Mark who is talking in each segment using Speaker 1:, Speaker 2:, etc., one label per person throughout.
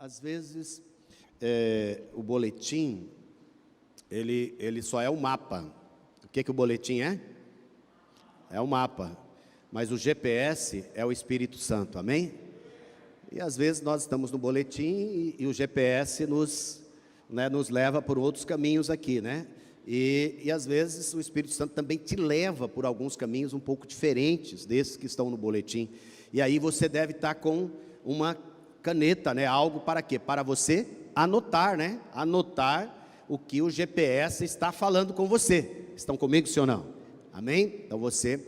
Speaker 1: Às vezes, o boletim, ele só é um mapa. O que o boletim é? É um mapa. Mas o GPS é o Espírito Santo, amém? E às vezes nós estamos no boletim e o GPS nos leva por outros caminhos aqui, né? E às vezes o Espírito Santo também te leva por alguns caminhos um pouco diferentes desses que estão no boletim. E aí você deve estar com uma caneta, né? Algo para quê? Para você anotar, né? Anotar o que o GPS está falando com você. Estão comigo, sim ou não? Amém? Então você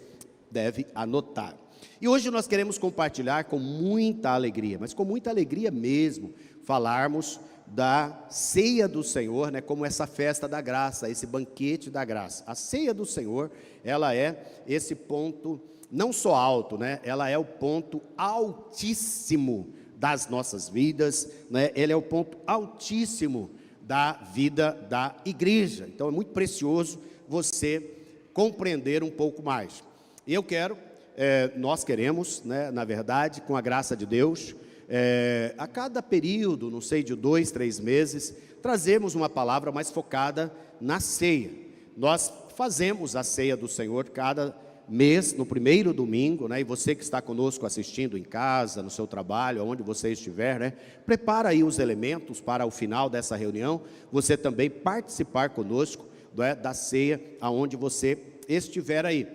Speaker 1: deve anotar. E hoje nós queremos compartilhar com muita alegria, mas com muita alegria mesmo, falarmos da ceia do Senhor, né, como essa festa da graça, esse banquete da graça. A ceia do Senhor, ela é esse ponto, não só alto, né, ela é o ponto altíssimo das nossas vidas, né, ele é o ponto altíssimo da vida da igreja. Então é muito precioso você compreender um pouco mais. E eu quero, nós queremos, né, na verdade, com a graça de Deus, a cada período, não sei, de 2, 3 meses, trazemos uma palavra mais focada na ceia. Nós fazemos a ceia do Senhor cada mês, no primeiro domingo, né? E você que está conosco assistindo em casa, no seu trabalho, onde você estiver, né? Prepara aí os elementos para o final dessa reunião, você também participar conosco, né, da ceia, aonde você estiver aí.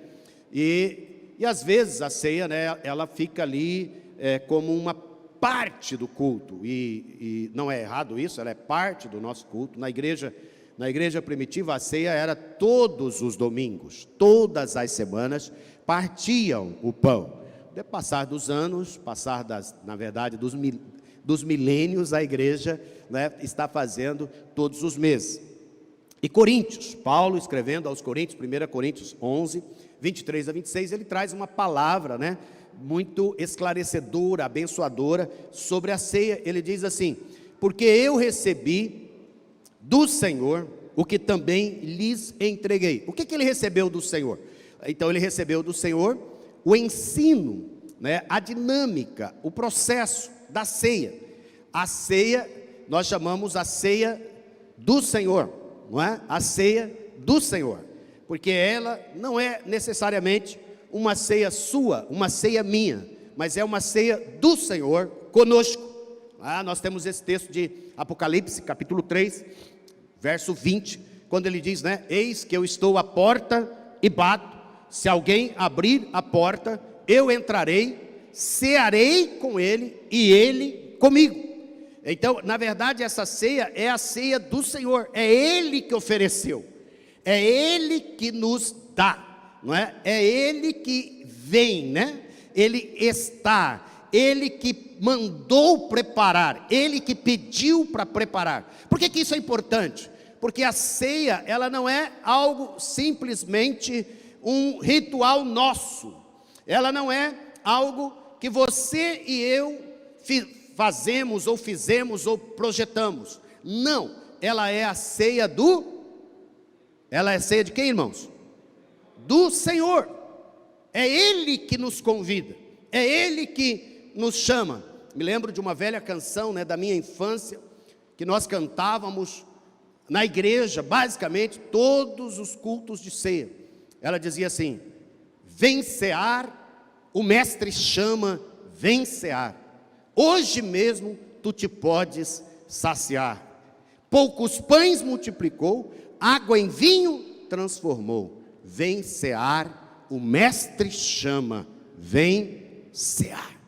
Speaker 1: E às vezes a ceia, né, ela fica ali como uma parte do culto, e não é errado isso, ela é parte do nosso culto. Na igreja primitiva, a ceia era todos os domingos, todas as semanas, partiam o pão. De passar dos anos, na verdade, dos milênios, a igreja, né, está fazendo todos os meses. E Coríntios, Paulo escrevendo aos Coríntios, 1 Coríntios 11, 23 a 26, ele traz uma palavra, né, muito esclarecedora, abençoadora sobre a ceia. Ele diz assim: porque eu recebi do Senhor o que também lhes entreguei. O que ele recebeu do Senhor? Então ele recebeu do Senhor o ensino, né, a dinâmica, o processo da ceia. A ceia, nós chamamos a ceia do Senhor, não é? A ceia do Senhor, porque ela não é necessariamente uma ceia sua, uma ceia minha, mas é uma ceia do Senhor conosco. Nós temos esse texto de Apocalipse, capítulo 3, verso 20, quando ele diz, né, eis que eu estou à porta e bato, se alguém abrir a porta, eu entrarei, cearei com ele e ele comigo. Então, na verdade, essa ceia é a ceia do Senhor, é Ele que ofereceu, é Ele que nos dá, não é? É Ele que vem, né? Ele está, Ele que mandou preparar, Ele que pediu para preparar. Por que isso é importante? Porque a ceia, ela não é algo simplesmente um ritual nosso, ela não é algo que você e eu fazemos ou fizemos ou projetamos. Não, ela é a ceia ela é a ceia de quem, irmãos? Do Senhor. É Ele que nos convida, é Ele que nos chama. Me lembro de uma velha canção, né, da minha infância, que nós cantávamos na igreja, basicamente, todos os cultos de ceia. Ela dizia assim: vem cear, o mestre chama, vem cear. Hoje mesmo tu te podes saciar. Poucos pães multiplicou, água em vinho transformou. Vem cear, o mestre chama, vem cear.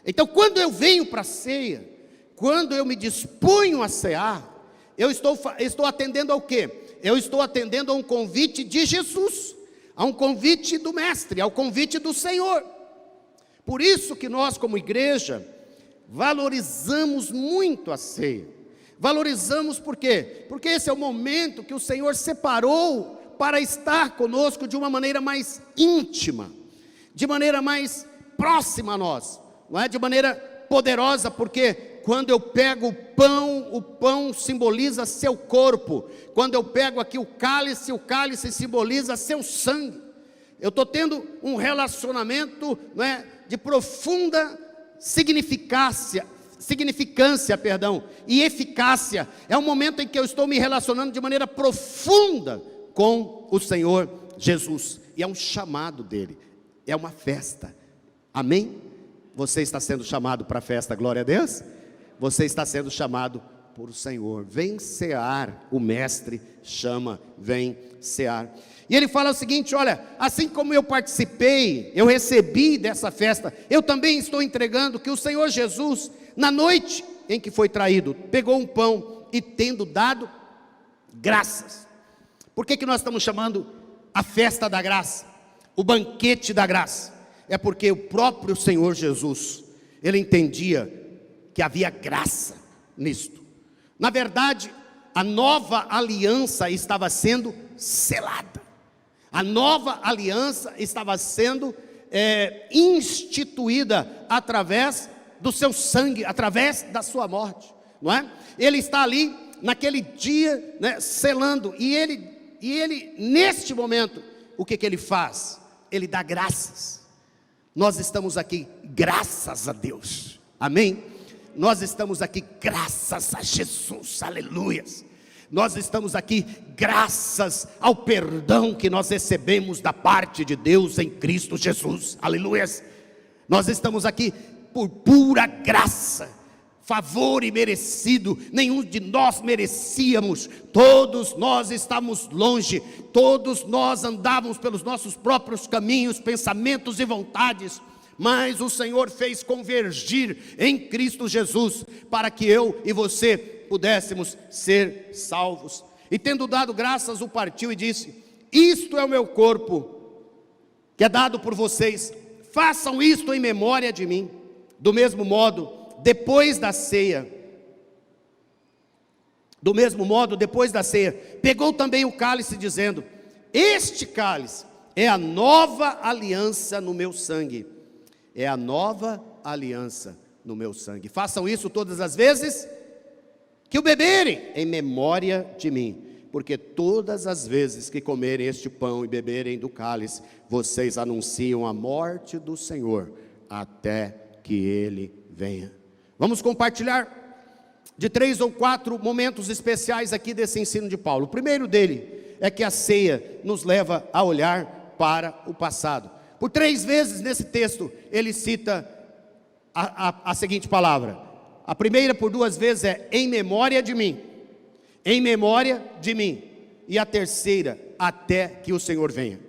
Speaker 1: Então, quando eu venho para a ceia, quando eu me disponho a cear, eu estou atendendo ao quê? Eu estou atendendo a um convite de Jesus, a um convite do mestre, ao convite do Senhor. Por isso que nós, como igreja, valorizamos muito a ceia. Valorizamos por quê? Porque esse é o momento que o Senhor separou para estar conosco de uma maneira mais íntima, de maneira mais próxima a nós, não é? De maneira poderosa, porque quando eu pego o pão simboliza seu corpo. Quando eu pego aqui o cálice simboliza seu sangue. Eu estou tendo um relacionamento, não é, de profunda significância, significância, e eficácia. É um momento em que eu estou me relacionando de maneira profunda com o Senhor Jesus. E é um chamado dele, é uma festa. Amém? Você está sendo chamado para a festa, glória a Deus? Você está sendo chamado por o Senhor. Vem cear, o mestre chama, vem cear. E ele fala o seguinte: olha, assim como eu participei, eu recebi dessa festa, eu também estou entregando que o Senhor Jesus, na noite em que foi traído, pegou um pão e tendo dado graças. Por que nós estamos chamando a festa da graça, o banquete da graça? É porque o próprio Senhor Jesus, ele entendia que havia graça nisto. Na verdade, a nova aliança estava sendo selada. A nova aliança estava sendo instituída através do seu sangue, através da sua morte, não é? Ele está ali naquele dia, né, selando, e ele neste momento, o que ele faz? Ele dá graças. Nós estamos aqui graças a Deus, amém? Nós estamos aqui graças a Jesus, aleluias. Nós estamos aqui graças ao perdão que nós recebemos da parte de Deus em Cristo Jesus, aleluias. Nós estamos aqui por pura graça, favor imerecido, nenhum de nós merecíamos, todos nós estamos longe, todos nós andávamos pelos nossos próprios caminhos, pensamentos e vontades, mas o Senhor fez convergir em Cristo Jesus, para que eu e você pudéssemos ser salvos. E tendo dado graças, o partiu e disse: isto é o meu corpo, que é dado por vocês, façam isto em memória de mim. Do mesmo modo, depois da ceia, pegou também o cálice, dizendo: este cálice é a nova aliança no meu sangue. É a nova aliança no meu sangue. Façam isso todas as vezes que o beberem, em memória de mim. Porque todas as vezes que comerem este pão e beberem do cálice, vocês anunciam a morte do Senhor, até que Ele venha. Vamos compartilhar de 3 ou 4 momentos especiais aqui desse ensino de Paulo. O primeiro dele é que a ceia nos leva a olhar para o passado. Por 3 vezes nesse texto ele cita a seguinte palavra. A primeira por 2 vezes é em memória de mim. Em memória de mim. E a terceira, até que o Senhor venha.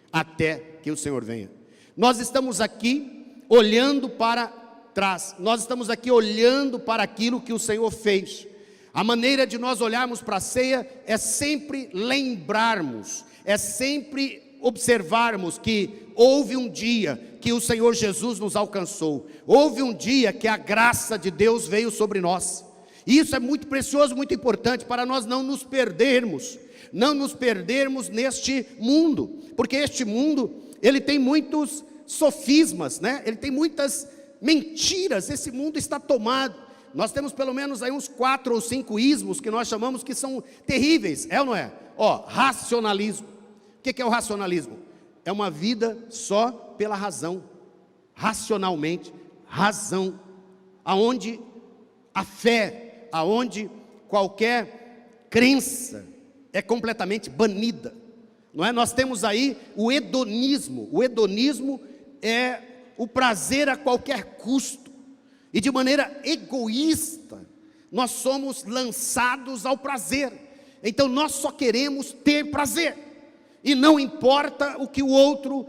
Speaker 1: Até que o Senhor venha. Nós estamos aqui olhando para trás. Nós estamos aqui olhando para aquilo que o Senhor fez. A maneira de nós olharmos para a ceia é sempre lembrarmos, é sempre observarmos que houve um dia que o Senhor Jesus nos alcançou. Houve um dia que a graça de Deus veio sobre nós. E isso é muito precioso, muito importante para nós não nos perdermos neste mundo, porque este mundo, ele tem muitos sofismas, né? Ele tem muitas mentiras. Esse mundo está tomado. Nós temos pelo menos aí uns 4 ou 5 ismos que nós chamamos que são terríveis, é ou não é? Racionalismo. O que é o racionalismo? É uma vida só pela razão, racionalmente, razão, aonde a fé, aonde qualquer crença é completamente banida, não é? Nós temos aí o hedonismo. O hedonismo é o prazer a qualquer custo, e de maneira egoísta nós somos lançados ao prazer. Então nós só queremos ter prazer, e não importa o que o outro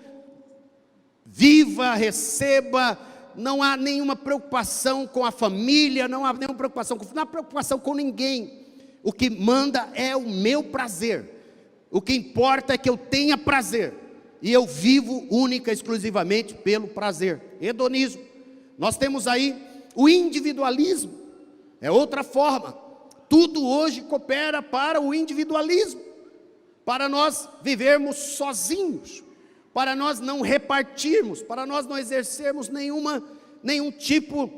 Speaker 1: viva, receba. Não há nenhuma preocupação com a família, não há nenhuma preocupação com ninguém. O que manda é o meu prazer. O que importa é que eu tenha prazer, e eu vivo única e exclusivamente pelo prazer. Hedonismo. Nós temos aí o individualismo, é outra forma. Tudo hoje coopera para o individualismo, para nós vivermos sozinhos, para nós não repartirmos, para nós não exercermos nenhum tipo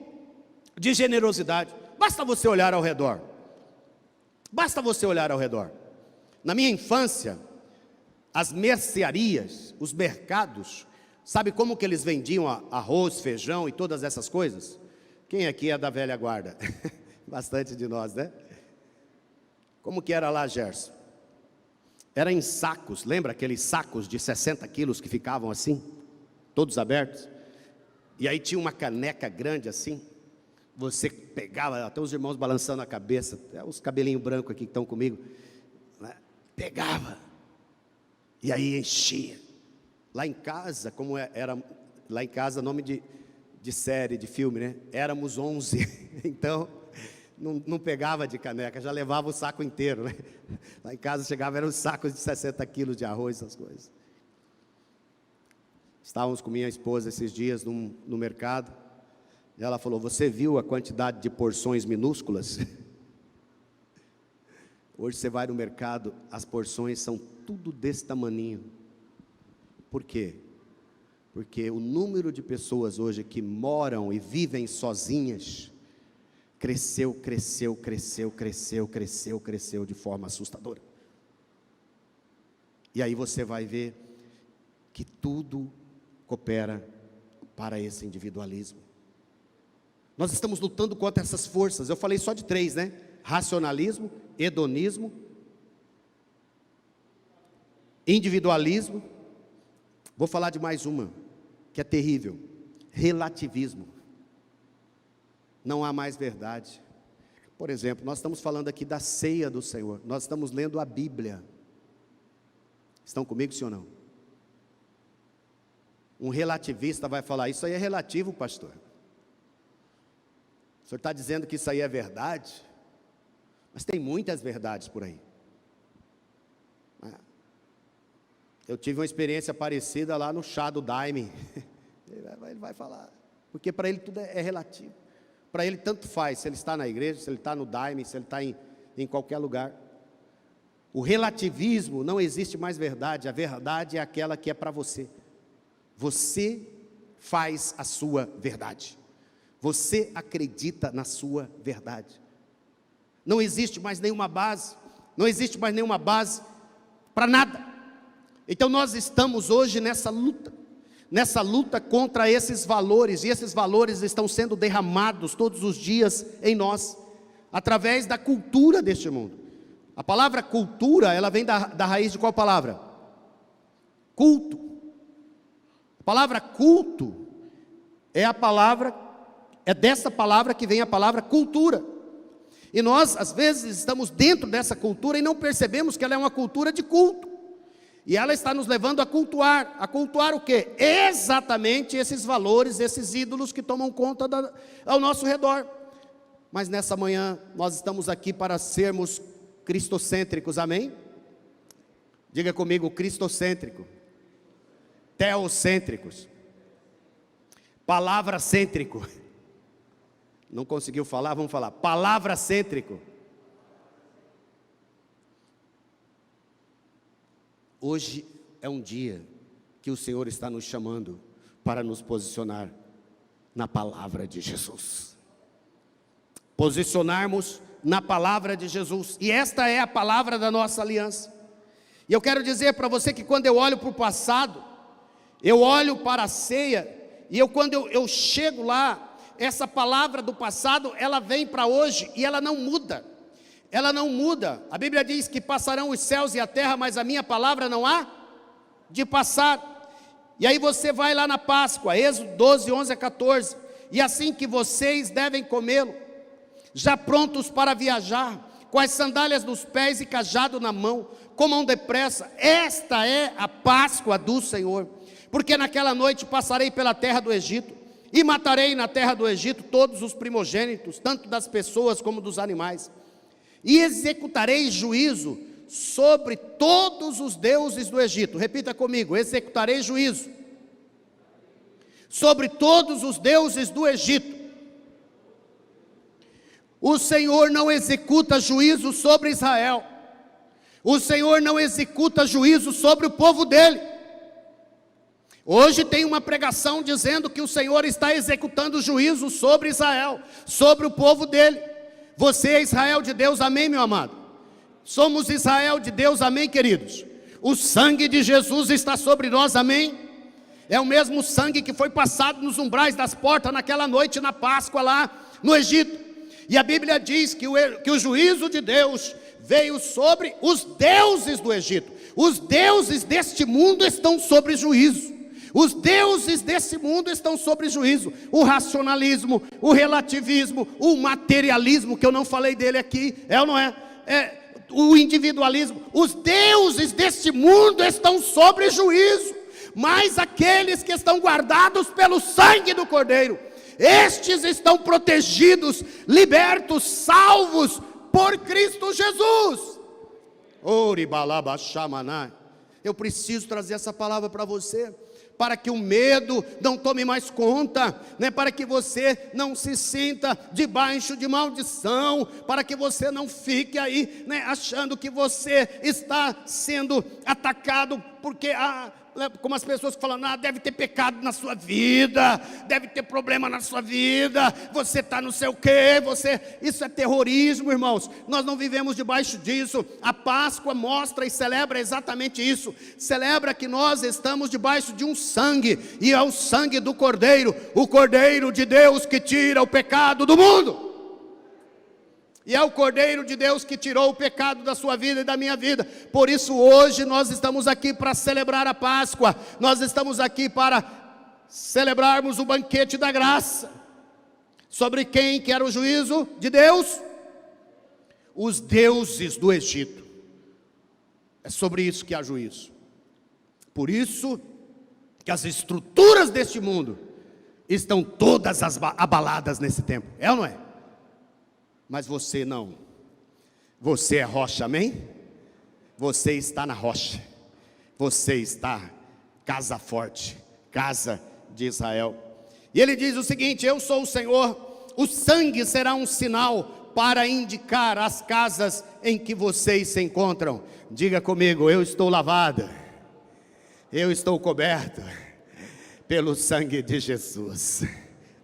Speaker 1: de generosidade. Basta você olhar ao redor. Basta você olhar ao redor. Na minha infância, as mercearias, os mercados, sabe como que eles vendiam arroz, feijão e todas essas coisas? Quem aqui é da velha guarda? Bastante de nós, né? Como que era lá, Gerson? Era em sacos, lembra aqueles sacos de 60 quilos que ficavam assim, todos abertos? E aí tinha uma caneca grande assim, você pegava, até os irmãos balançando a cabeça, até os cabelinhos brancos aqui que estão comigo, né? Pegava, e aí enchia. Lá em casa, como era, lá em casa nome de série, de filme, né? Éramos 11, então não pegava de caneca, já levava o saco inteiro, né? Lá em casa chegava, eram sacos de 60 quilos de arroz, essas coisas. Estávamos com minha esposa esses dias no mercado, e ela falou, você viu a quantidade de porções minúsculas? Hoje você vai no mercado, as porções são tudo desse tamaninho. Por quê? Porque o número de pessoas hoje que moram e vivem sozinhas, cresceu de forma assustadora. E aí você vai ver que tudo coopera para esse individualismo. Nós estamos lutando contra essas forças. Eu falei só de 3, né? Racionalismo, hedonismo, individualismo. Vou falar de mais uma, que é terrível: relativismo. Não há mais verdade. Por exemplo, nós estamos falando aqui da ceia do Senhor, nós estamos lendo a Bíblia. Estão comigo, sim ou não? Um relativista vai falar, isso aí é relativo, pastor. O senhor está dizendo que isso aí é verdade? Mas tem muitas verdades por aí. Eu tive uma experiência parecida lá no chá do Daime. Ele vai falar, porque para ele tudo é relativo. Para ele tanto faz, se ele está na igreja, se ele está no Daime, se ele está em qualquer lugar. O relativismo, não existe mais verdade, a verdade é aquela que é para você. Você faz a sua verdade. Você acredita na sua verdade. Não existe mais nenhuma base, não existe mais nenhuma base para nada. Então nós estamos hoje nessa luta contra esses valores, e esses valores estão sendo derramados todos os dias em nós, através da cultura deste mundo. A palavra cultura, ela vem da raiz de qual palavra? Culto. A palavra culto é dessa palavra que vem a palavra cultura. E nós, às vezes, estamos dentro dessa cultura e não percebemos que ela é uma cultura de culto. E ela está nos levando a cultuar o quê? Exatamente esses valores, esses ídolos que tomam conta ao nosso redor. Mas nessa manhã, nós estamos aqui para sermos cristocêntricos, amém? Diga comigo, cristocêntrico, teocêntricos, palavra-cêntrico. Não conseguiu falar? Vamos falar, palavra-cêntrico. Hoje é um dia que o Senhor está nos chamando para nos posicionar na palavra de Jesus. Posicionarmos na palavra de Jesus. E esta é a palavra da nossa aliança. E eu quero dizer para você que quando eu olho para o passado, eu olho para a ceia, e quando eu chego lá, essa palavra do passado, ela vem para hoje e ela não muda. Ela não muda. A Bíblia diz que passarão os céus e a terra, mas a minha palavra não há de passar. E aí você vai lá na Páscoa, Êxodo 12, 11 a 14. E assim que vocês devem comê-lo, já prontos para viajar, com as sandálias nos pés e cajado na mão, comam depressa. Esta é a Páscoa do Senhor. Porque naquela noite passarei pela terra do Egito, e matarei na terra do Egito todos os primogênitos, tanto das pessoas como dos animais. E executarei juízo sobre todos os deuses do Egito. Repita comigo, executarei juízo sobre todos os deuses do Egito. O Senhor não executa juízo sobre Israel. O Senhor não executa juízo sobre o povo dele. Hoje tem uma pregação dizendo que o Senhor está executando juízo sobre Israel, sobre o povo dele. Você é Israel de Deus, amém, meu amado? Somos Israel de Deus, amém, queridos? O sangue de Jesus está sobre nós, amém? É o mesmo sangue que foi passado nos umbrais das portas naquela noite na Páscoa lá no Egito. E a Bíblia diz que o juízo de Deus veio sobre os deuses do Egito. Os deuses deste mundo estão sobre juízo. Os deuses desse mundo estão sobre juízo. O racionalismo, o relativismo, o materialismo, que eu não falei dele aqui, é ou não é? O individualismo. Os deuses deste mundo estão sobre juízo. Mas aqueles que estão guardados pelo sangue do Cordeiro, estes estão protegidos, libertos, salvos por Cristo Jesus. Eu preciso trazer essa palavra para você, para que o medo não tome mais conta, né? Para que você não se sinta debaixo de maldição, para que você não fique aí, né, achando que você está sendo atacado, porque como as pessoas falam, deve ter pecado na sua vida, deve ter problema na sua vida, você está não sei o quê, isso é terrorismo, irmãos. Nós não vivemos debaixo disso. A Páscoa mostra e celebra exatamente isso, celebra que nós estamos debaixo de um sangue, e é o sangue do Cordeiro, o Cordeiro de Deus que tira o pecado do mundo. E é o Cordeiro de Deus que tirou o pecado da sua vida e da minha vida. Por isso hoje nós estamos aqui para celebrar a Páscoa. Nós estamos aqui para celebrarmos o banquete da graça. Sobre quem que era o juízo de Deus? Os deuses do Egito. É sobre isso que há juízo. Por isso que as estruturas deste mundo estão todas abaladas nesse tempo. É ou não é? Mas você não, você é rocha, amém? Você está na rocha, você está casa forte, casa de Israel. E ele diz o seguinte: eu sou o Senhor, o sangue será um sinal para indicar as casas em que vocês se encontram. Diga comigo: eu estou lavada, eu estou coberto pelo sangue de Jesus.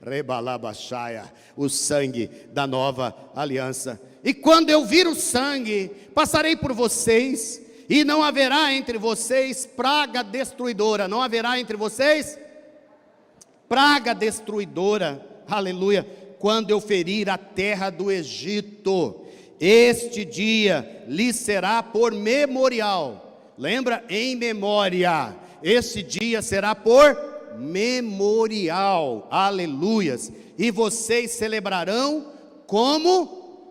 Speaker 1: Rebalabachaya, o sangue da nova aliança. E quando eu vir o sangue, passarei por vocês, e não haverá entre vocês praga destruidora. Não haverá entre vocês praga destruidora. Aleluia. Quando eu ferir a terra do Egito, este dia lhe será por memorial. Lembra? Em memória. Este dia será por memorial, aleluias. E vocês celebrarão como,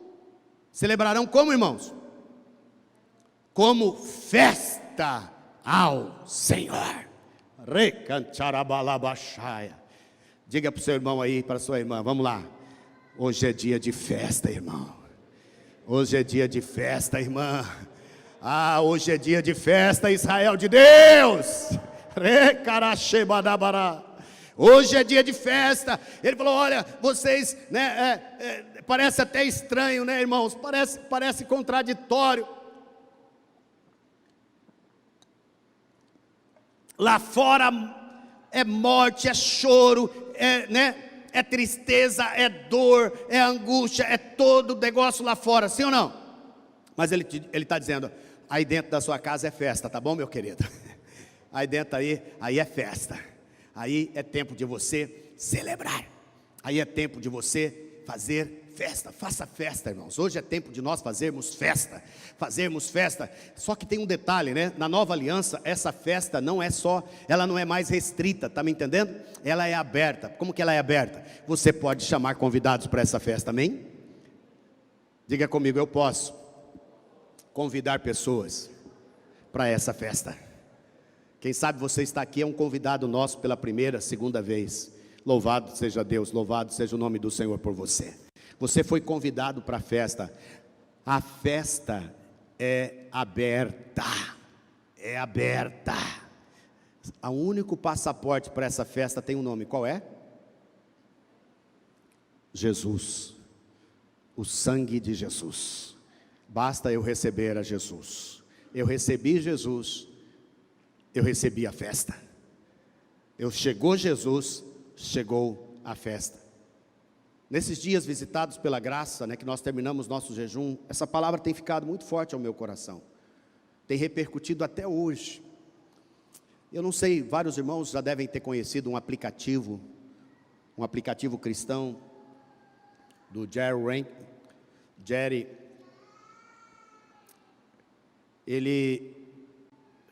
Speaker 1: irmãos? Como festa ao Senhor. Recancharabalabachaya. Diga para o seu irmão aí, para a sua irmã, vamos lá. Hoje é dia de festa, irmão. Hoje é dia de festa, irmã. Hoje é dia de festa, Israel de Deus. Hoje é dia de festa. Ele falou: olha, vocês, né, parece até estranho, né, irmãos? Parece contraditório. Lá fora é morte, é choro, é tristeza, é dor, é angústia, é todo o negócio lá fora, sim ou não? Mas ele está dizendo: aí dentro da sua casa é festa, tá bom, meu querido? Aí dentro aí é festa. Aí é tempo de você celebrar. Aí é tempo de você fazer festa. Faça festa, irmãos. Hoje é tempo de nós fazermos festa. Só que tem um detalhe, né? Na nova aliança, essa festa ela não é mais restrita, tá me entendendo? Ela é aberta. Como que ela é aberta? Você pode chamar convidados para essa festa, amém? Diga comigo: eu posso convidar pessoas para essa festa. Quem sabe você está aqui, é um convidado nosso pela primeira, segunda vez. Louvado seja Deus, louvado seja o nome do Senhor por você. Você foi convidado para a festa. A festa é aberta. É aberta. O único passaporte para essa festa tem um nome. Qual é? Jesus. O sangue de Jesus. Basta eu receber a Jesus. Eu recebi Jesus. Eu recebi a festa. Chegou Jesus, chegou a festa. Nesses dias visitados pela graça, né, que nós terminamos nosso jejum, essa palavra tem ficado muito forte ao meu coração. Tem repercutido até hoje. Eu não sei, vários irmãos já devem ter conhecido um aplicativo cristão do Jerry, ele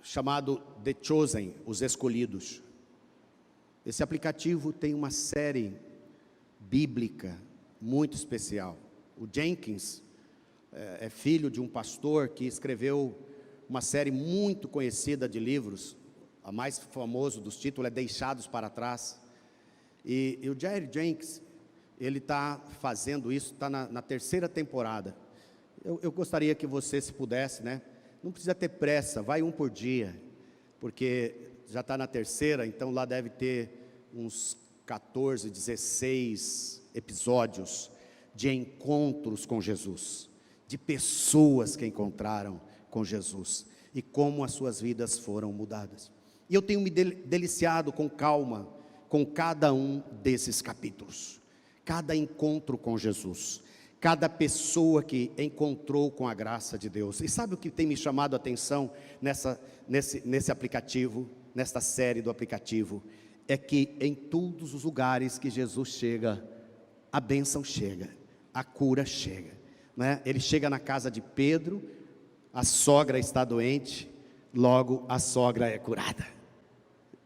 Speaker 1: chamado The Chosen, os Escolhidos. Esse aplicativo tem uma série bíblica muito especial. O Jenkins é filho de um pastor que escreveu uma série muito conhecida de livros. A mais famoso dos títulos é Deixados para Trás. E o Jerry Jenkins, ele está fazendo isso, está na terceira temporada. Eu gostaria que você, se pudesse, né? Não precisa ter pressa, vai um por dia, porque já está na terceira, então lá deve ter uns 14, 16 episódios de encontros com Jesus, de pessoas que encontraram com Jesus e como as suas vidas foram mudadas. E eu tenho me deliciado com calma com cada um desses capítulos, cada encontro com Jesus, cada pessoa que encontrou com a graça de Deus. E sabe o que tem me chamado a atenção nesse aplicativo, nesta série do aplicativo? É que em todos os lugares que Jesus chega, a bênção chega, a cura chega, né? Ele chega na casa de Pedro, a sogra está doente, logo a sogra é curada.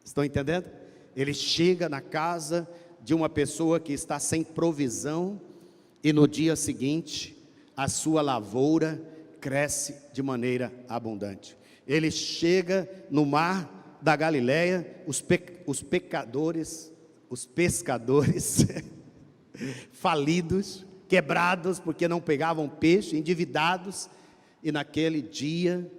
Speaker 1: Estão entendendo? Ele chega na casa de uma pessoa que está sem provisão, e no dia seguinte, a sua lavoura cresce de maneira abundante. Ele chega no mar da Galileia, os pescadores falidos, quebrados, porque não pegavam peixe, endividados, e naquele dia,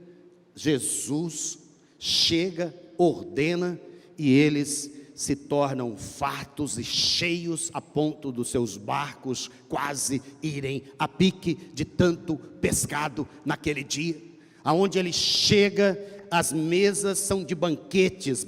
Speaker 1: Jesus chega, ordena, e eles se tornam fartos e cheios a ponto dos seus barcos quase irem a pique de tanto pescado naquele dia. Aonde ele chega, as mesas são de banquetes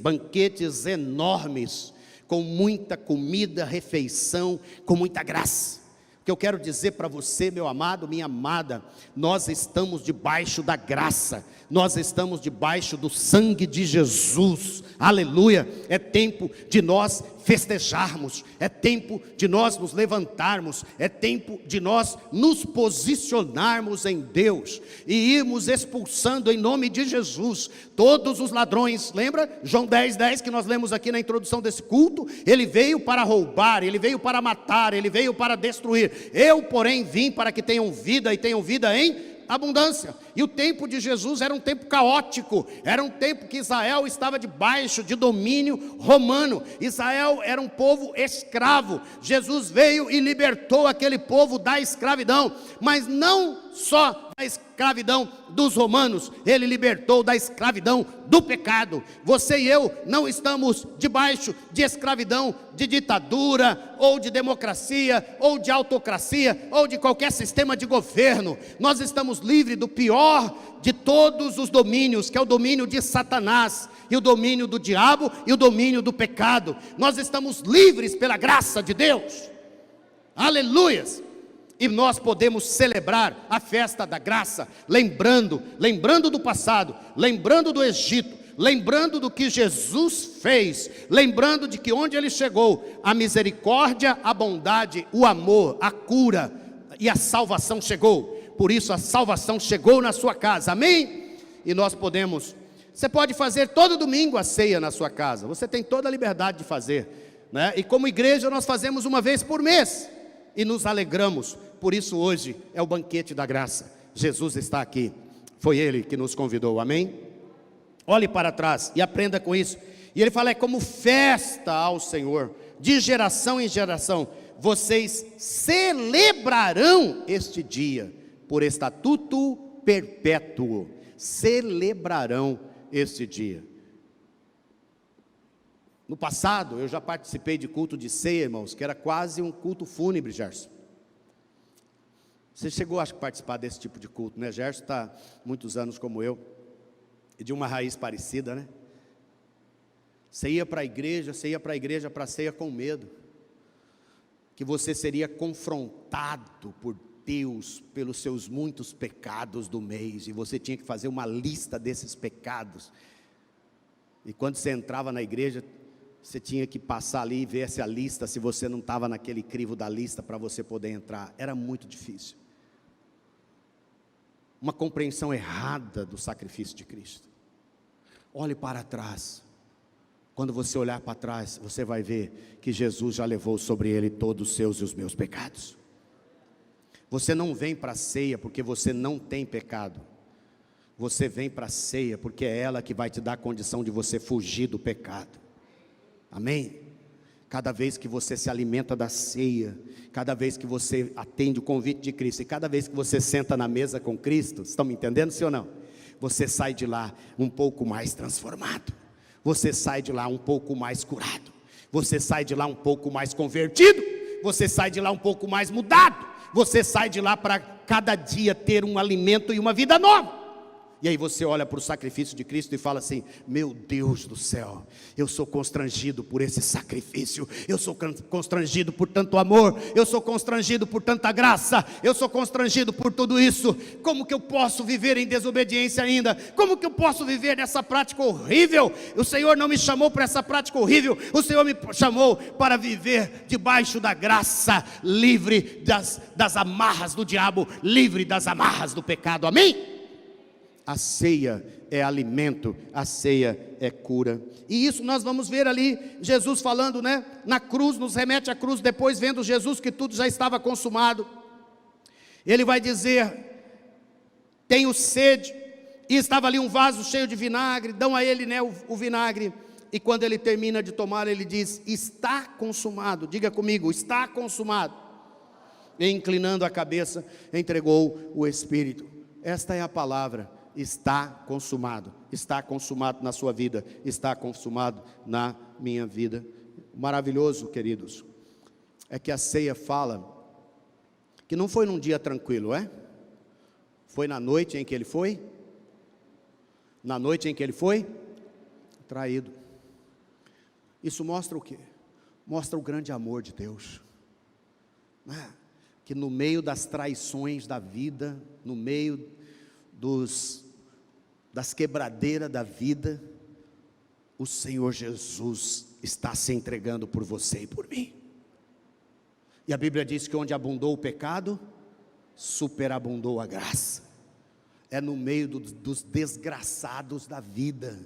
Speaker 1: enormes, com muita comida, refeição, com muita graça. O que eu quero dizer para você, meu amado, minha amada, nós estamos debaixo da graça, nós estamos debaixo do sangue de Jesus, aleluia. É tempo de nós festejarmos, é tempo de nós nos levantarmos, é tempo de nós nos posicionarmos em Deus, e irmos expulsando em nome de Jesus, todos os ladrões. Lembra João 10:10 que nós lemos aqui na introdução desse culto? Ele veio para roubar, ele veio para matar, ele veio para destruir. Eu, porém, vim para que tenham vida e tenham vida em abundância. E o tempo de Jesus era um tempo caótico, era um tempo que Israel estava debaixo de domínio romano. Israel era um povo escravo. Jesus veio e libertou aquele povo da escravidão, mas não só da escravidão dos romanos, ele libertou da escravidão do pecado. Você e eu não estamos debaixo de escravidão, de ditadura, ou de democracia, ou de autocracia, ou de qualquer sistema de governo. Nós estamos livres do pior de todos os domínios, que é o domínio de Satanás, e o domínio do diabo, e o domínio do pecado. Nós estamos livres pela graça de Deus, aleluias. E nós podemos celebrar a festa da graça, lembrando do passado, lembrando do Egito, lembrando do que Jesus fez, lembrando de que onde Ele chegou, a misericórdia, a bondade, o amor, a cura e a salvação chegou. Por isso a salvação chegou na sua casa, amém? E nós podemos, você pode fazer todo domingo a ceia na sua casa, você tem toda a liberdade de fazer, né? E como igreja nós fazemos uma vez por mês, e nos alegramos. Por isso hoje é o banquete da graça. Jesus está aqui, foi Ele que nos convidou, amém? Olhe para trás e aprenda com isso. E Ele fala, é como festa ao Senhor, de geração em geração, vocês celebrarão este dia, por estatuto perpétuo, celebrarão este dia. No passado, eu já participei de culto de ceia, irmãos, que era quase um culto fúnebre, Gerson. Você chegou a participar desse tipo de culto, né? Gerson está muitos anos como eu, e de uma raiz parecida, né? Você ia para a igreja para a ceia com medo, que você seria confrontado por Deus, pelos seus muitos pecados do mês, e você tinha que fazer uma lista desses pecados. E quando você entrava na igreja, você tinha que passar ali e ver se a lista, se você não estava naquele crivo da lista para você poder entrar. Era muito difícil. Uma compreensão errada do sacrifício de Cristo. Olhe para trás. Quando você olhar para trás, você vai ver que Jesus já levou sobre ele todos os seus e os meus pecados. Você não vem para a ceia porque você não tem pecado. Você vem para a ceia porque é ela que vai te dar a condição de você fugir do pecado. Amém? Cada vez que você se alimenta da ceia, cada vez que você atende o convite de Cristo, e cada vez que você senta na mesa com Cristo, estão me entendendo, sim ou não? Você sai de lá um pouco mais transformado, você sai de lá um pouco mais curado, você sai de lá um pouco mais convertido, você sai de lá um pouco mais mudado, você sai de lá para cada dia ter um alimento e uma vida nova. E aí você olha para o sacrifício de Cristo e fala assim: meu Deus do céu, eu sou constrangido por esse sacrifício, eu sou constrangido por tanto amor, eu sou constrangido por tanta graça, eu sou constrangido por tudo isso. Como que eu posso viver em desobediência ainda? Como que eu posso viver nessa prática horrível? O Senhor não me chamou para essa prática horrível, o Senhor me chamou para viver debaixo da graça, livre das amarras do diabo, livre das amarras do pecado. Amém? A ceia é alimento, a ceia é cura. E isso nós vamos ver ali, Jesus falando, né? Na cruz, nos remete à cruz, depois vendo Jesus que tudo já estava consumado. Ele vai dizer: tenho sede, e estava ali um vaso cheio de vinagre, dão a ele, né, o vinagre. E quando ele termina de tomar, ele diz: está consumado. Diga comigo: está consumado. E inclinando a cabeça, entregou o Espírito. Esta é a palavra. Está consumado na sua vida, está consumado na minha vida. Maravilhoso, queridos, é que a ceia fala que não foi num dia tranquilo, foi na noite em que ele foi, traído. Isso mostra o quê? Mostra o grande amor de Deus, que no meio das traições da vida, no meio das quebradeiras da vida, o Senhor Jesus está se entregando por você e por mim. E a Bíblia diz que onde abundou o pecado, superabundou a graça. É no meio dos desgraçados da vida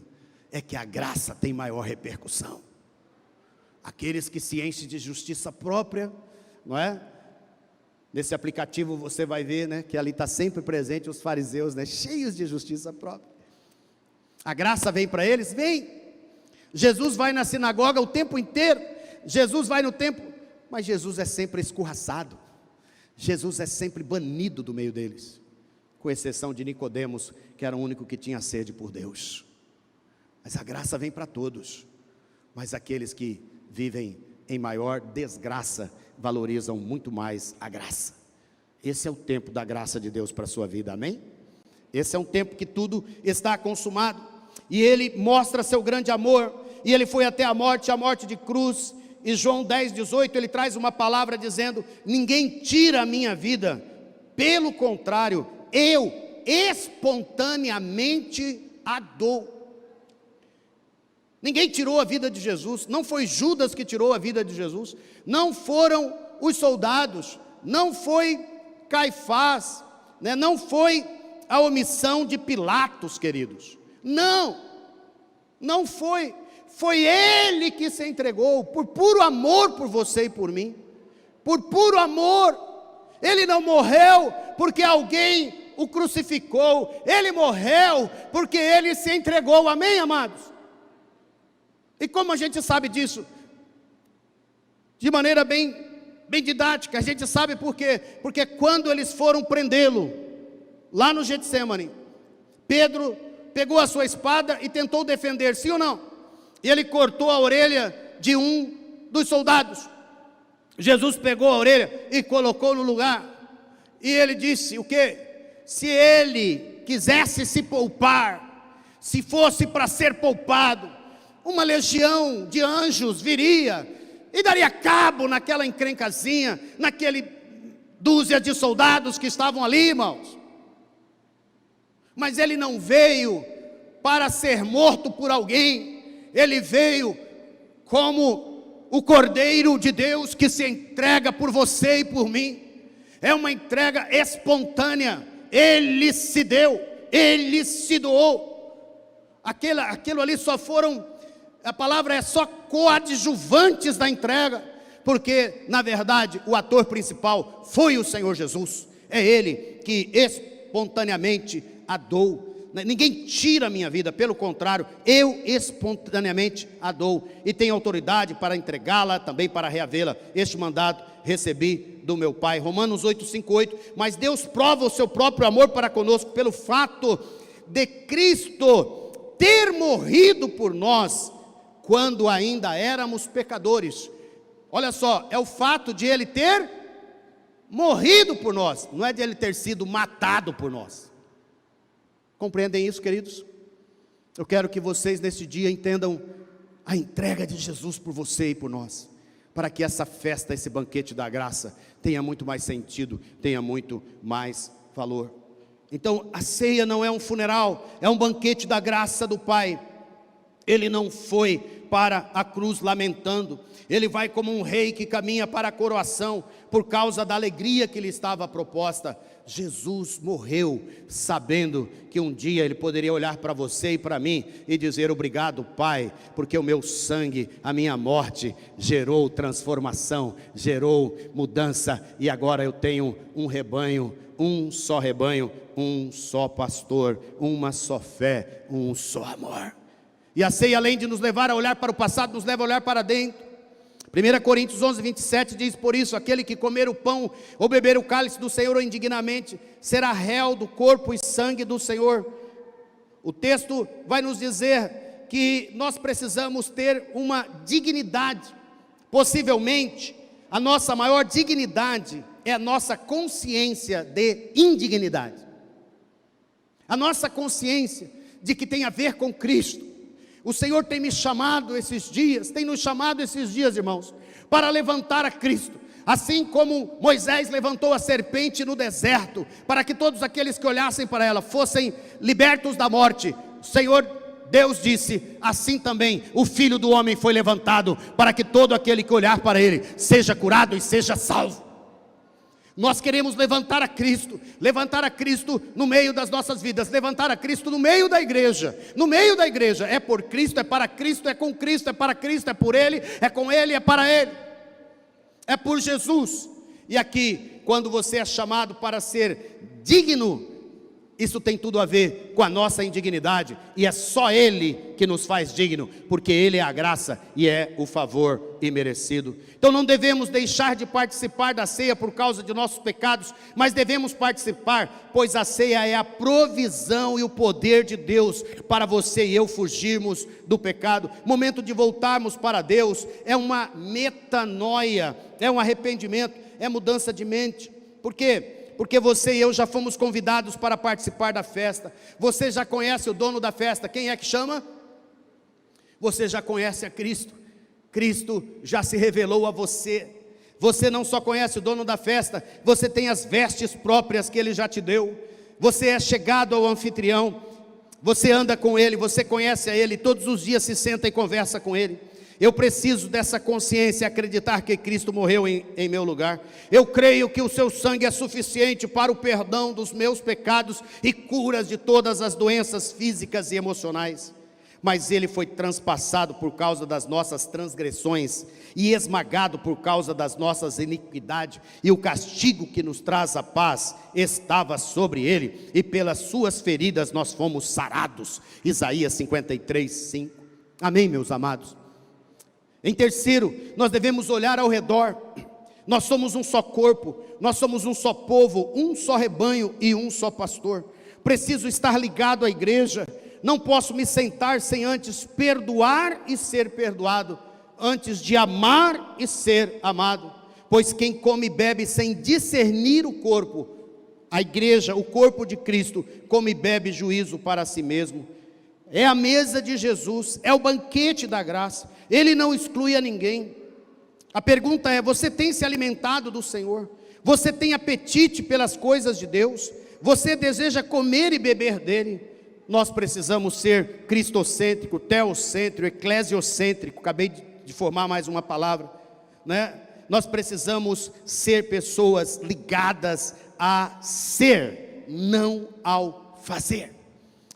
Speaker 1: é que a graça tem maior repercussão. Aqueles que se enchem de justiça própria, não é? Nesse aplicativo você vai ver, né, que ali está sempre presente os fariseus, né, cheios de justiça própria. A graça vem para eles? Vem. Jesus vai na sinagoga o tempo inteiro, Jesus vai no templo, mas Jesus é sempre escorraçado, Jesus é sempre banido do meio deles, com exceção de Nicodemos, que era o único que tinha sede por Deus. Mas a graça vem para todos, mas aqueles que vivem em maior desgraça valorizam muito mais a graça. Esse é o tempo da graça de Deus para a sua vida, amém? Esse é um tempo que tudo está consumado, e Ele mostra seu grande amor, e Ele foi até a morte de cruz. E João 10:18, Ele traz uma palavra dizendo: ninguém tira a minha vida, pelo contrário, eu espontaneamente a dou. Ninguém tirou a vida de Jesus, não foi Judas que tirou a vida de Jesus, não foram os soldados, não foi Caifás, né? Não foi a omissão de Pilatos, queridos, não foi Ele que se entregou, por puro amor por você e por mim, por puro amor. Ele não morreu porque alguém o crucificou, Ele morreu porque Ele se entregou, amém, amados? E como a gente sabe disso? De maneira bem didática, a gente sabe por quê? Porque quando eles foram prendê-lo, lá no Getsemane, Pedro pegou a sua espada e tentou defender, sim ou não? E ele cortou a orelha de um dos soldados. Jesus pegou a orelha e colocou no lugar, e ele disse o quê? Se ele quisesse se poupar, se fosse para ser poupado, uma legião de anjos viria e daria cabo naquela encrencazinha, naquele dúzia de soldados que estavam ali, irmãos. Mas ele não veio para ser morto por alguém, ele veio como o Cordeiro de Deus que se entrega por você e por mim. É uma entrega espontânea, ele se deu, ele se doou. Aquilo ali só foram, a palavra é só coadjuvantes da entrega, porque na verdade o ator principal foi o Senhor Jesus. É ele que espontaneamente a dou. Ninguém tira a minha vida, pelo contrário, eu espontaneamente a dou, e tenho autoridade para entregá-la, também para reavê-la. Este mandado recebi do meu Pai. Romanos 8:5-8. Mas Deus prova o seu próprio amor para conosco pelo fato de Cristo ter morrido por nós quando ainda éramos pecadores. Olha só, é o fato de ele ter morrido por nós, não é de ele ter sido matado por nós. Compreendem isso, queridos? Eu quero que vocês nesse dia entendam a entrega de Jesus por você e por nós, para que essa festa, esse banquete da graça tenha muito mais sentido, tenha muito mais valor. Então a ceia não é um funeral, é um banquete da graça do Pai. Ele não foi para a cruz lamentando, ele vai como um rei que caminha para a coroação, por causa da alegria que lhe estava proposta. Jesus morreu sabendo que um dia ele poderia olhar para você e para mim e dizer: obrigado, Pai, porque o meu sangue, a minha morte gerou transformação, gerou mudança, e agora eu tenho um rebanho, um só rebanho, um só pastor, uma só fé, um só amor. E a ceia, além de nos levar a olhar para o passado, nos leva a olhar para dentro. 1 Coríntios 11:27 diz: por isso, aquele que comer o pão ou beber o cálice do Senhor indignamente, será réu do corpo e sangue do Senhor. O texto vai nos dizer que nós precisamos ter uma dignidade. Possivelmente, a nossa maior dignidade é a nossa consciência de indignidade. A nossa consciência de que tem a ver com Cristo. O Senhor tem me chamado esses dias, tem nos chamado esses dias, irmãos, para levantar a Cristo, assim como Moisés levantou a serpente no deserto, para que todos aqueles que olhassem para ela fossem libertos da morte. O Senhor Deus disse: assim também o Filho do Homem foi levantado, para que todo aquele que olhar para ele seja curado e seja salvo. Nós queremos levantar a Cristo no meio das nossas vidas, levantar a Cristo no meio da igreja, é por Cristo, é para Cristo, é com Cristo, é para Cristo, é por Ele, é com Ele, é para Ele, é por Jesus. E aqui, quando você é chamado para ser digno, isso tem tudo a ver com a nossa indignidade, e é só Ele que nos faz digno, porque Ele é a graça e é o favor imerecido. Então não devemos deixar de participar da ceia por causa de nossos pecados, mas devemos participar, pois a ceia é a provisão e o poder de Deus para você e eu fugirmos do pecado. Momento de voltarmos para Deus, é uma metanoia, é um arrependimento, é mudança de mente. Por quê? Porque você e eu já fomos convidados para participar da festa. Você já conhece o dono da festa, quem é que chama? Você já conhece a Cristo. Cristo já se revelou a você. Você não só conhece o dono da festa, você tem as vestes próprias que Ele já te deu. Você é chegado ao anfitrião, você anda com Ele, você conhece a Ele, todos os dias se senta e conversa com Ele. Eu preciso dessa consciência, acreditar que Cristo morreu em meu lugar. Eu creio que o seu sangue é suficiente para o perdão dos meus pecados e curas de todas as doenças físicas e emocionais. Mas Ele foi transpassado por causa das nossas transgressões e esmagado por causa das nossas iniquidades, e o castigo que nos traz a paz estava sobre Ele, e pelas suas feridas nós fomos sarados. Isaías 53:5. Amém, meus amados? Em terceiro, nós devemos olhar ao redor. Nós somos um só corpo, nós somos um só povo, um só rebanho e um só pastor. Preciso estar ligado à igreja. Não posso me sentar sem antes perdoar e ser perdoado, antes de amar e ser amado. Pois quem come e bebe sem discernir o corpo, a igreja, o corpo de Cristo, come e bebe juízo para si mesmo. É a mesa de Jesus, é o banquete da graça. Ele não exclui a ninguém. A pergunta é: você tem se alimentado do Senhor? Você tem apetite pelas coisas de Deus? Você deseja comer e beber dele? nós precisamos ser cristocêntrico, teocêntrico, eclesiocêntrico, acabei de formar mais uma palavra, né? Nós precisamos ser pessoas ligadas a ser, não ao fazer.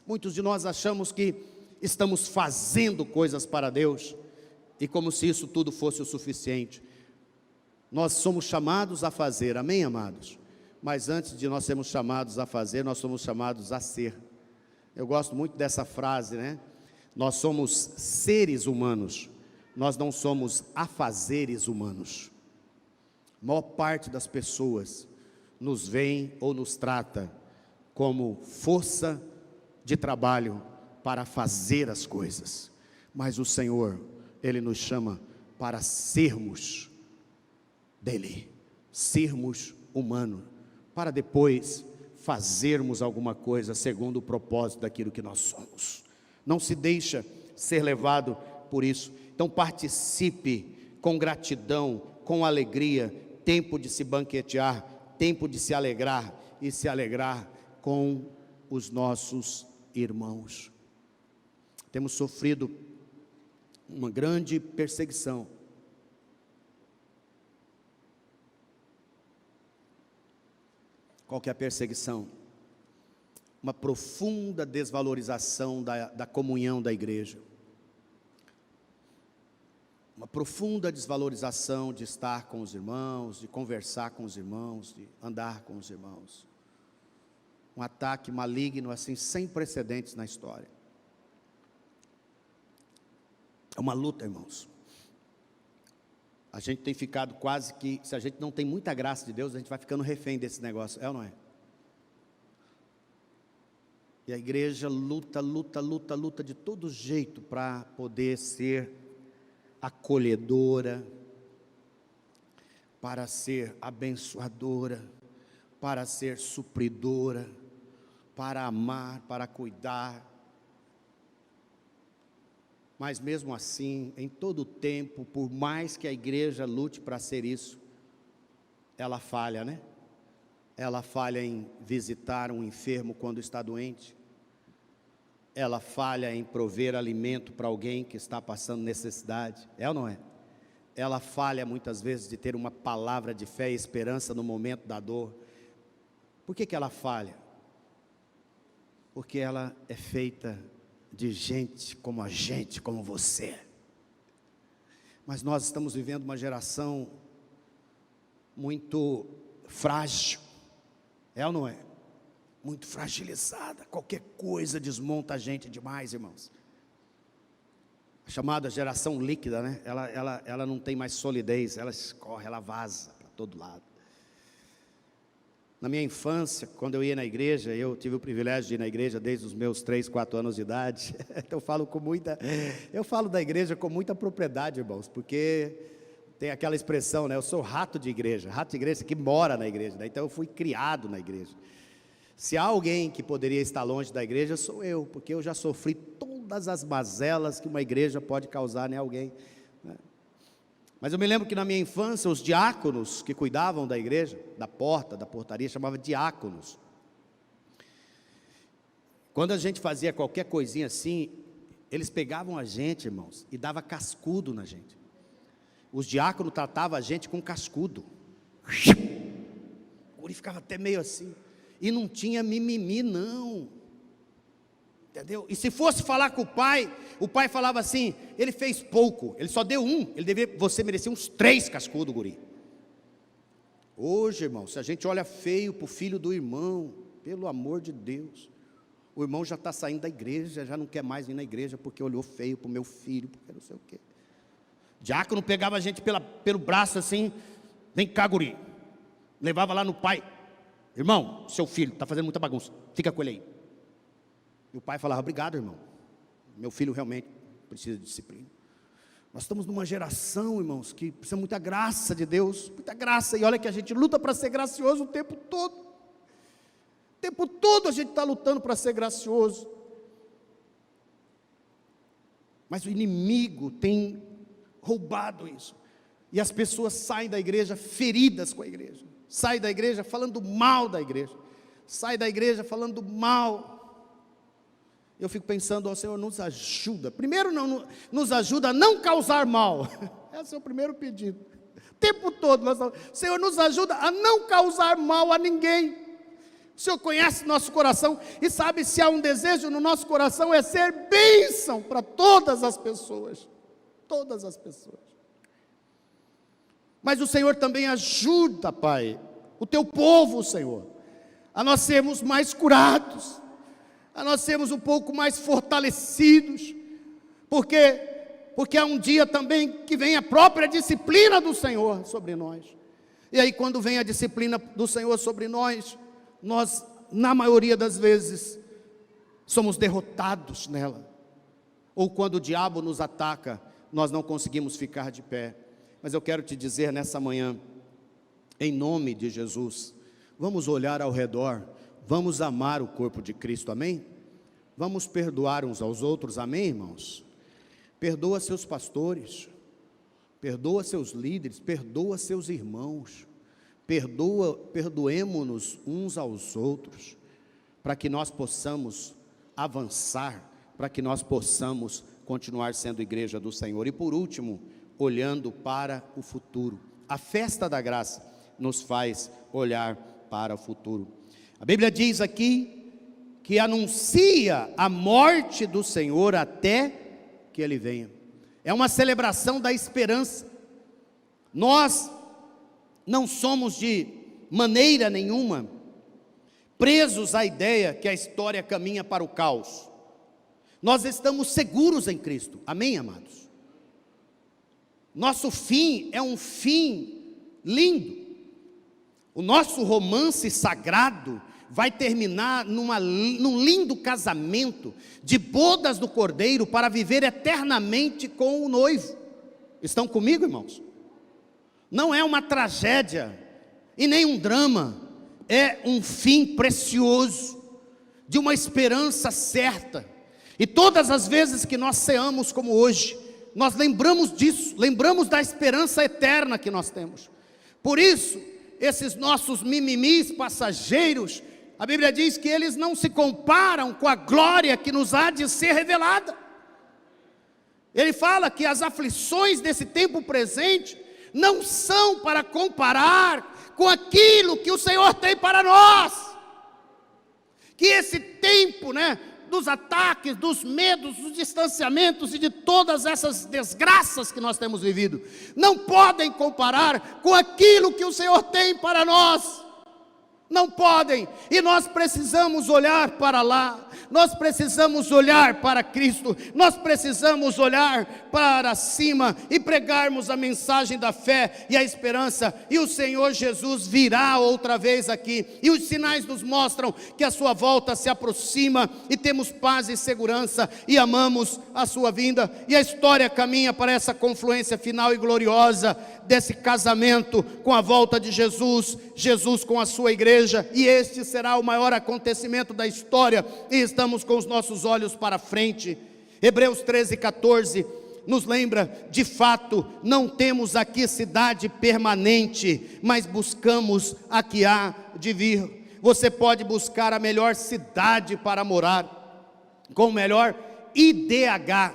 Speaker 1: Muitos de nós achamos que estamos fazendo coisas para Deus, e como se isso tudo fosse o suficiente. Nós somos chamados a fazer, amém, amados? Mas antes de nós sermos chamados a fazer, nós somos chamados a ser. Eu gosto muito dessa frase, né? Nós somos seres humanos, nós não somos afazeres humanos. A maior parte das pessoas nos veem ou nos trata como força de trabalho para fazer as coisas. Mas o Senhor, Ele nos chama para sermos dEle, sermos humanos, para depois fazermos alguma coisa segundo o propósito daquilo que nós somos. Não se deixa ser levado por isso. Então participe com gratidão, com alegria, tempo de se banquetear, tempo de se alegrar e se alegrar com os nossos irmãos. Temos sofrido uma grande perseguição. Qual que é a perseguição? Uma profunda desvalorização da comunhão da igreja. Uma profunda desvalorização de estar com os irmãos, de conversar com os irmãos, de andar com os irmãos. Um ataque maligno assim, sem precedentes na história. É uma luta, irmãos. A gente tem ficado quase que, se a gente não tem muita graça de Deus, a gente vai ficando refém desse negócio, é ou não é? E a igreja luta de todo jeito para poder ser acolhedora, para ser abençoadora, para ser supridora, para amar, para cuidar. Mas mesmo assim, em todo o tempo, por mais que a igreja lute para ser isso, ela falha, né? Ela falha em visitar um enfermo quando está doente. Ela falha em prover alimento para alguém que está passando necessidade. É ou não é? Ela falha muitas vezes de ter uma palavra de fé e esperança no momento da dor. Por que ela falha? Porque ela é feita de gente, como você. Mas nós estamos vivendo uma geração muito frágil, é ou não é? Muito fragilizada, qualquer coisa desmonta a gente demais, irmãos. A chamada geração líquida, né? Ela não tem mais solidez, ela escorre, ela vaza para todo lado. Na minha infância, quando eu ia na igreja, eu tive o privilégio de ir na igreja desde os meus 3, 4 anos de idade. Então eu falo da igreja com muita propriedade, irmãos, porque tem aquela expressão, né? Eu sou rato de igreja que mora na igreja, né? Então eu fui criado na igreja. Se há alguém que poderia estar longe da igreja, sou eu, porque eu já sofri todas as mazelas que uma igreja pode causar em alguém, né? Mas eu me lembro que na minha infância, os diáconos que cuidavam da igreja, da portaria, chamavam diáconos. Quando a gente fazia qualquer coisinha assim, eles pegavam a gente, irmãos, e davam cascudo na gente. Os diáconos tratavam a gente com cascudo. O guri ficava até meio assim. E não tinha mimimi, não. Entendeu? E se fosse falar com o pai falava assim, ele fez pouco, ele só deu um, você merecia uns 3 cascudos, guri. Hoje, irmão, se a gente olha feio para o filho do irmão, pelo amor de Deus, o irmão já está saindo da igreja, já não quer mais vir na igreja, porque olhou feio para o meu filho, porque não sei o quê. Diácono pegava a gente pelo braço assim, vem cá, guri, levava lá no pai, irmão, seu filho está fazendo muita bagunça, fica com ele aí. E o pai falava, obrigado, irmão, meu filho realmente precisa de disciplina. Nós estamos numa geração, irmãos, que precisa muita graça de Deus, muita graça, e olha que a gente luta para ser gracioso o tempo todo. O tempo todo a gente está lutando para ser gracioso. Mas o inimigo tem roubado isso. E as pessoas saem da igreja feridas com a igreja. Saem da igreja falando mal da igreja. Saem da igreja falando mal. Eu fico pensando, ó Senhor, nos ajuda. Primeiro, nos ajuda a não causar mal. Esse é o primeiro pedido. O tempo todo, Senhor, nos ajuda a não causar mal a ninguém. O Senhor conhece nosso coração e sabe se há um desejo no nosso coração, é ser bênção para todas as pessoas. Todas as pessoas. Mas o Senhor também ajuda, Pai, o teu povo, Senhor, a nós sermos mais curados, a nós sermos um pouco mais fortalecidos, porque há um dia também que vem a própria disciplina do Senhor sobre nós. E aí quando vem a disciplina do Senhor sobre nós, nós, na maioria das vezes, somos derrotados nela. Ou quando o diabo nos ataca, nós não conseguimos ficar de pé. Mas eu quero te dizer nessa manhã, em nome de Jesus, vamos olhar ao redor, vamos amar o corpo de Cristo, amém? Vamos perdoar uns aos outros, amém, irmãos? Perdoa seus pastores, perdoa seus líderes, perdoa seus irmãos, perdoemo-nos uns aos outros, para que nós possamos avançar, para que nós possamos continuar sendo igreja do Senhor. E por último, olhando para o futuro. A festa da graça nos faz olhar para o futuro. A Bíblia diz aqui que anuncia a morte do Senhor até que Ele venha. É uma celebração da esperança. Nós não somos de maneira nenhuma presos à ideia que a história caminha para o caos. Nós estamos seguros em Cristo, amém, amados? Nosso fim é um fim lindo. O nosso romance sagrado vai terminar num lindo casamento de bodas do Cordeiro para viver eternamente com o noivo. Estão comigo, irmãos? Não é uma tragédia e nem um drama, é um fim precioso, de uma esperança certa. E todas as vezes que nós ceamos como hoje, nós lembramos disso, lembramos da esperança eterna que nós temos. Por isso, esses nossos mimimis passageiros, a Bíblia diz que eles não se comparam com a glória que nos há de ser revelada. Ele fala que as aflições desse tempo presente não são para comparar com aquilo que o Senhor tem para nós. Que esse tempo, dos ataques, dos medos, dos distanciamentos e de todas essas desgraças que nós temos vivido, não podem comparar com aquilo que o Senhor tem para nós. Não podem, e nós precisamos olhar para lá, nós precisamos olhar para Cristo, nós precisamos olhar para cima e pregarmos a mensagem da fé e a esperança, e o Senhor Jesus virá outra vez aqui, e os sinais nos mostram que a sua volta se aproxima, e temos paz e segurança, e amamos a sua vinda, e a história caminha para essa confluência final e gloriosa, desse casamento com a volta de Jesus, Jesus com a sua igreja, e este será o maior acontecimento da história, e estamos com os nossos olhos para frente. Hebreus 13:14 nos lembra, de fato, não temos aqui cidade permanente, mas buscamos a que há de vir. Você pode buscar a melhor cidade para morar, com o melhor IDH,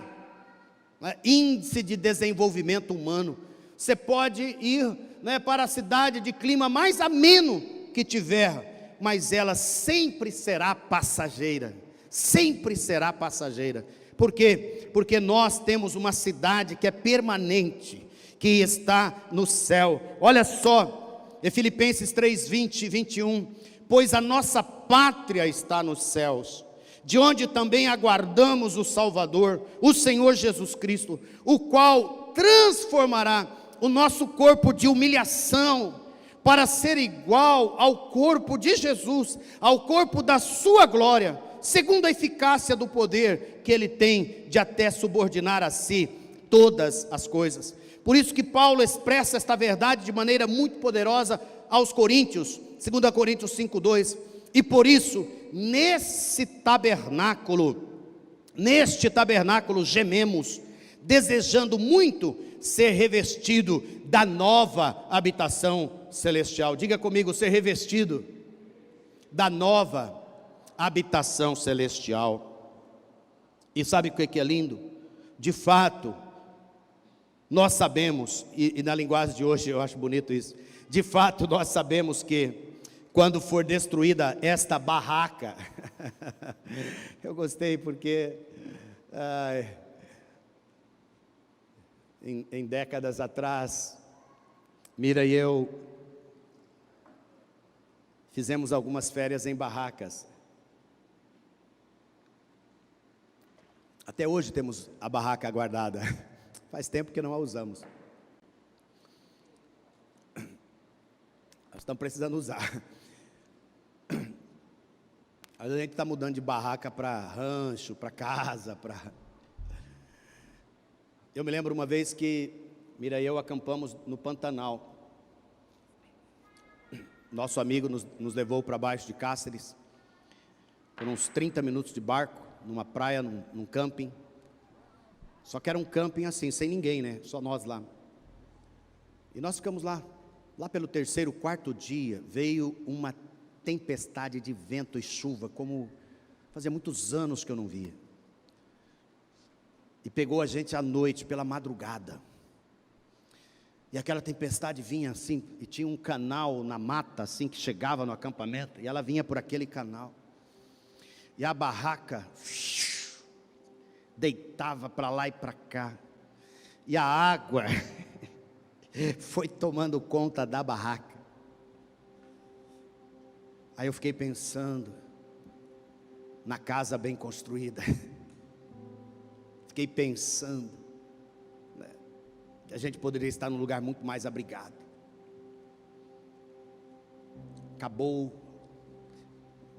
Speaker 1: Índice de Desenvolvimento Humano. Você pode ir para a cidade de clima mais ameno que tiver, mas ela sempre será passageira, sempre será passageira. Por quê? Porque nós temos uma cidade que é permanente, que está no céu. Olha só, em Filipenses 3:20 e 21, pois a nossa pátria está nos céus, de onde também aguardamos o Salvador, o Senhor Jesus Cristo, o qual transformará o nosso corpo de humilhação para ser igual ao corpo de Jesus, ao corpo da sua glória, segundo a eficácia do poder que Ele tem de até subordinar a si todas as coisas. Por isso que Paulo expressa esta verdade de maneira muito poderosa aos Coríntios, 2 Coríntios 5:2, e por isso, neste tabernáculo gememos, desejando muito ser revestido da nova habitação celestial. Diga comigo, ser revestido da nova habitação celestial. E sabe o que é lindo? De fato, nós sabemos, e na linguagem de hoje eu acho bonito isso, de fato nós sabemos que quando for destruída esta barraca, eu gostei porque em décadas atrás, Mira e eu fizemos algumas férias em barracas. Até hoje temos a barraca guardada. Faz tempo que não a usamos. Nós estamos precisando usar. A gente está mudando de barraca para rancho, para casa, para... Eu me lembro uma vez que Mira e eu acampamos no Pantanal. Nosso amigo nos levou para baixo de Cáceres, por uns 30 minutos de barco, numa praia, num camping. Só que era um camping assim, sem ninguém, né? Só nós lá. E nós ficamos lá. Lá pelo terceiro, quarto dia, veio uma tempestade de vento e chuva, como fazia muitos anos que eu não via. E pegou a gente à noite, pela madrugada. E aquela tempestade vinha assim, e tinha um canal na mata, assim, que chegava no acampamento, e ela vinha por aquele canal. E a barraca deitava para lá e para cá. E a água foi tomando conta da barraca. Aí eu fiquei pensando na casa bem construída. Fiquei pensando que a gente poderia estar num lugar muito mais abrigado. Acabou.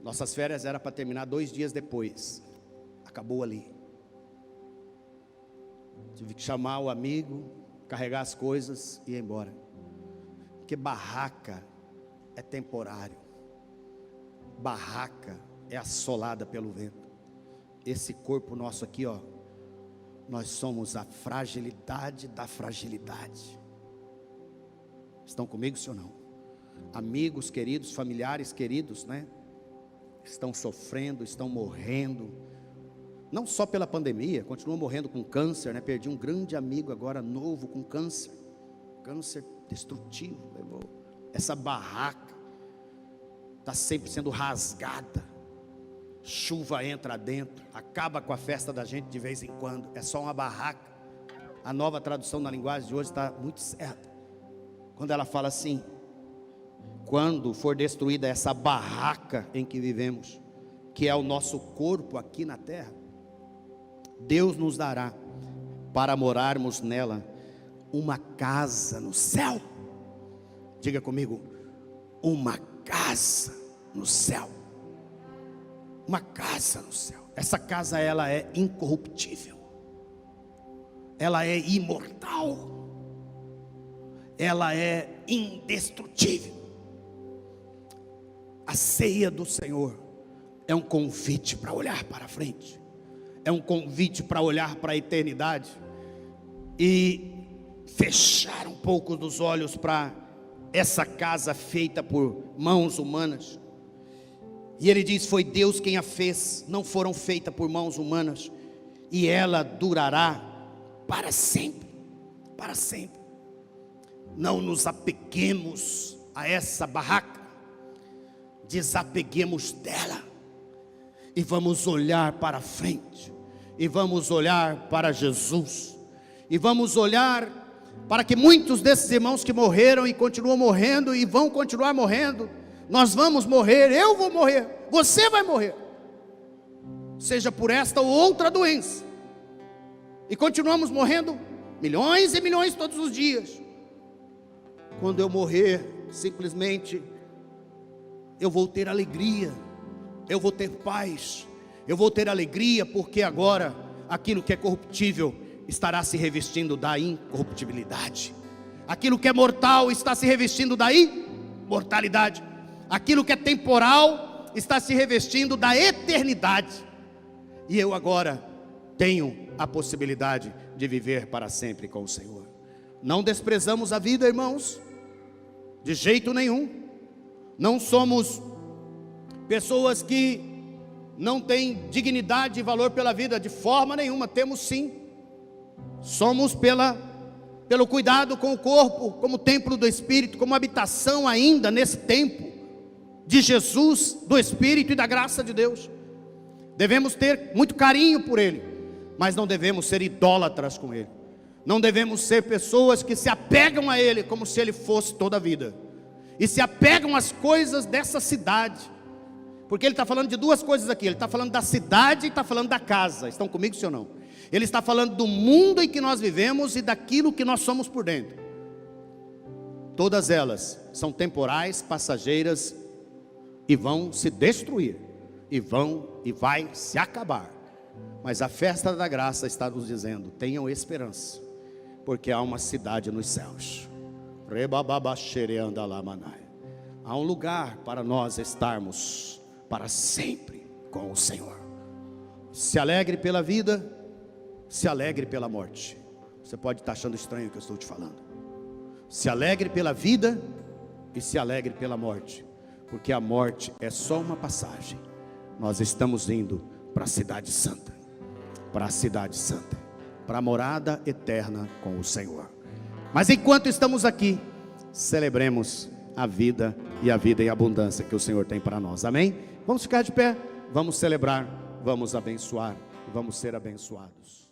Speaker 1: Nossas férias eram para terminar 2 dias depois. Acabou ali. Tive que chamar o amigo, carregar as coisas e ir embora. Porque barraca é temporário. Barraca é assolada pelo vento. Esse corpo nosso aqui, ó, nós somos a fragilidade da fragilidade. Estão comigo, sim ou não? Amigos queridos, familiares queridos, né? Estão sofrendo, estão morrendo. Não só pela pandemia, continuam morrendo com câncer, né? Perdi um grande amigo agora, novo, com câncer. Câncer destrutivo, levou. Essa barraca está sempre sendo rasgada. Chuva entra dentro, acaba com a festa da gente de vez em quando. É só uma barraca. A nova tradução na linguagem de hoje está muito certa. Quando ela fala assim: quando for destruída essa barraca em que vivemos, que é o nosso corpo aqui na terra, Deus nos dará, para morarmos nela, uma casa no céu. Diga comigo: uma casa no céu. Uma casa no céu. Essa casa, ela é incorruptível. Ela é imortal. Ela é indestrutível. A ceia do Senhor é um convite para olhar para frente. É um convite para olhar para a eternidade e fechar um pouco dos olhos para essa casa feita por mãos humanas. E ele diz: foi Deus quem a fez, não foram feitas por mãos humanas, e ela durará para sempre, para sempre. Não nos apeguemos a essa barraca, desapeguemos dela, e vamos olhar para frente, e vamos olhar para Jesus, e vamos olhar para que muitos desses irmãos que morreram e continuam morrendo e vão continuar morrendo, nós vamos morrer, eu vou morrer, você vai morrer, seja por esta ou outra doença, e continuamos morrendo milhões e milhões todos os dias. Quando eu morrer, simplesmente eu vou ter alegria, eu vou ter paz, eu vou ter alegria, porque agora aquilo que é corruptível estará se revestindo da incorruptibilidade, aquilo que é mortal está se revestindo da imortalidade, aquilo que é temporal está se revestindo da eternidade, e eu agora tenho a possibilidade de viver para sempre com o Senhor. Não desprezamos a vida, irmãos, de jeito nenhum. Não somos pessoas que não têm dignidade e valor pela vida, de forma nenhuma. Temos sim. Somos pelo cuidado com o corpo, como templo do Espírito, como habitação ainda nesse tempo de Jesus, do Espírito e da graça de Deus. Devemos ter muito carinho por Ele, mas não devemos ser idólatras com Ele. Não devemos ser pessoas que se apegam a Ele como se Ele fosse toda a vida, e se apegam às coisas dessa cidade, porque Ele está falando de duas coisas aqui. Ele está falando da cidade e está falando da casa. Estão comigo, sim ou não? Ele está falando do mundo em que nós vivemos e daquilo que nós somos por dentro. Todas elas são temporais, passageiras, e vão se destruir, e vai se acabar. Mas a festa da graça está nos dizendo: tenham esperança, porque há uma cidade nos céus. Há um lugar para nós estarmos para sempre com o Senhor. Se alegre pela vida, se alegre pela morte. Você pode estar achando estranho o que eu estou te falando. Se alegre pela vida e se alegre pela morte, porque a morte é só uma passagem. Nós estamos indo para a cidade santa, para a cidade santa, para a morada eterna com o Senhor. Mas enquanto estamos aqui, celebremos a vida e a vida em abundância que o Senhor tem para nós. Amém? Vamos ficar de pé, vamos celebrar, vamos abençoar e vamos ser abençoados.